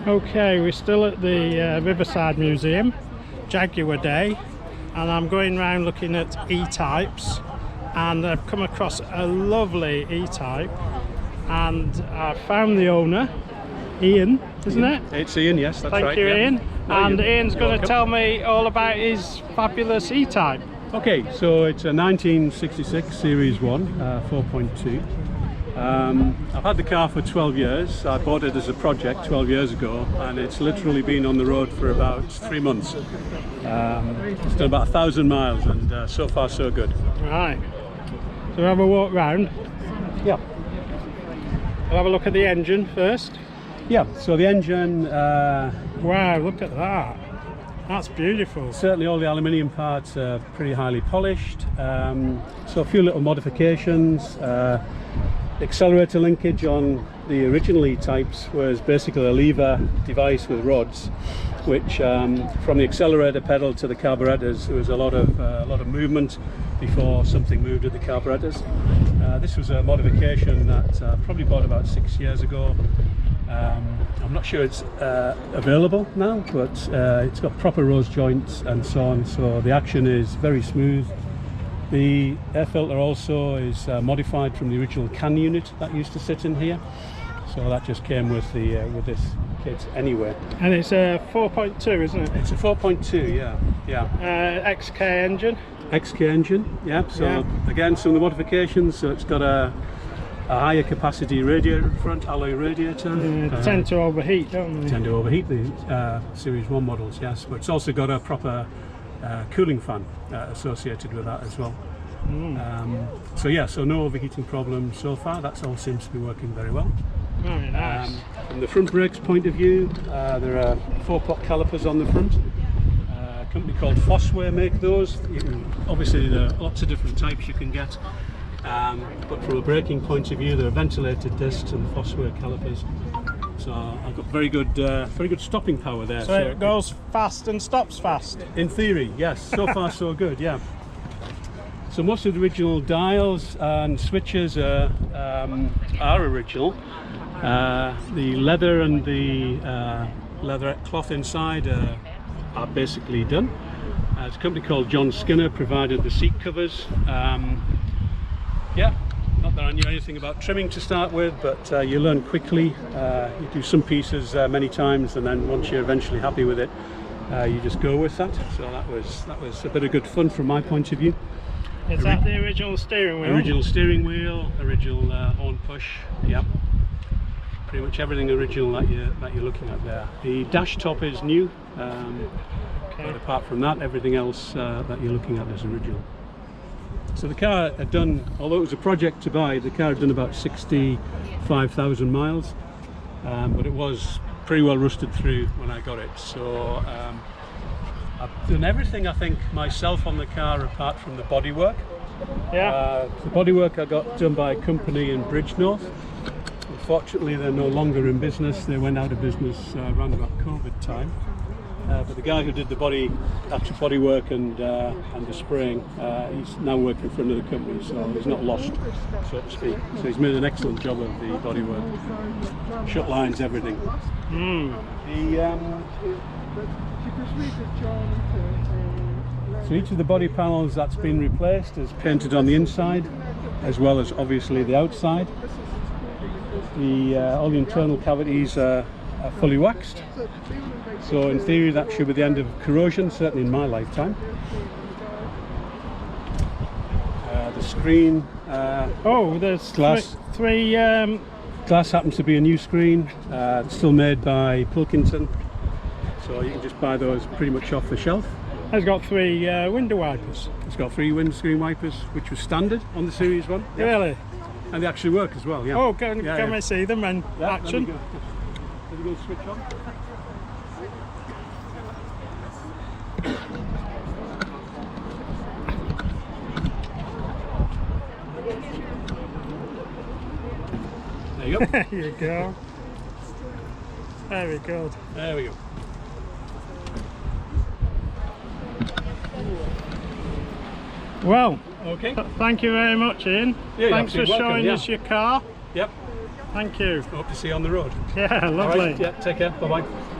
Okay, we're still at the Riverside Museum, Jaguar Day, and I'm going around looking at E-types, and I've come across a lovely E-type, and I found the owner, Ian, isn't it? It's Ian, yes, that's right. Thank you, Ian. And Ian's going to tell me all about his fabulous E-type. Okay, so it's a 1966 Series 1, 4.2. I've had the car for 12 years. I bought it as a project 12 years ago, and it's literally been on the road for about 3 months. It's done about 1,000 miles, and so far so good. Right. So we'll have a walk round. Yeah. We'll have a look at the engine first. Yeah, so the engine... wow, look at that. That's beautiful. Certainly all the aluminium parts are pretty highly polished. So a few little modifications. Accelerator linkage on the original E-types was basically a lever device with rods, which from the accelerator pedal to the carburetors, there was a lot of movement before something moved at the carburetors. This was a modification that I probably bought about 6 years ago. I'm not sure it's available now, but it's got proper rose joints and so on, so the action is very smooth. The air filter also is modified from the original can unit that used to sit in here, so that just came with the with this kit anyway. And it's a 4.2, isn't it? It's a 4.2, yeah. XK engine. XK engine, yeah. So again, some of the modifications. So it's got a higher capacity radiator front, alloy radiator. Tend to overheat, don't they? Tend to overheat the Series 1 models, yes. But it's also got a proper cooling fan associated with that as well. So yeah, so no overheating problems so far. That all seems to be working very well. Very nice. From the front brakes point of view, there are 4-pot calipers on the front. A company called Fosway make those. Obviously there are lots of different types you can get. But from a braking point of view, there are ventilated discs and Fosway calipers. So I've got very good stopping power there. So it goes fast and stops fast? In theory, yes. So far so good, yeah. So most of the original dials and switches are original. The leather and the leatherette cloth inside are basically done. It's a company called John Skinner provided the seat covers. Yeah, not that I knew anything about trimming to start with, but you learn quickly. You do some pieces many times, and then once you're eventually happy with it, you just go with that. So that was a bit of good fun from my point of view. Is that the original steering wheel? Original steering wheel, original horn push. Yeah, pretty much everything original that you're looking at there. The dash top is new, but apart from that, everything else that you're looking at is original. So the car had done, although it was a project to buy, the car had done about 65,000 miles, but it was pretty well rusted through when I got it. So I've done everything, I think, myself on the car apart from the bodywork. Yeah. The bodywork I got done by a company in Bridgnorth. Unfortunately, they're no longer in business. They went out of business around about COVID time. But the guy who did the actual bodywork and the spraying, he's now working for another company, so he's not lost, so to speak. So he's made an excellent job of the bodywork, shut lines, everything. So each of the body panels that's been replaced is painted on the inside, as well as obviously the outside. All the internal cavities are fully waxed. So in theory that should be the end of corrosion, certainly in my lifetime. The screen, there's glass. Three. Glass happens to be a new screen, still made by Pilkington, so you can just buy those pretty much off the shelf. It's got 3 window wipers. It's got 3 windscreen wipers, which was standard on the Series 1. Yeah. Really? And they actually work as well, yeah. Oh, can we see them in action? Let me go switch on. There you go. There you go. Very good. There we go. Well, okay. Thank you very much, Ian. Yeah, thanks for showing welcome, us your car. Yep. Thank you. Hope to see you on the road. Yeah, All lovely. right, yeah, take care. Bye bye.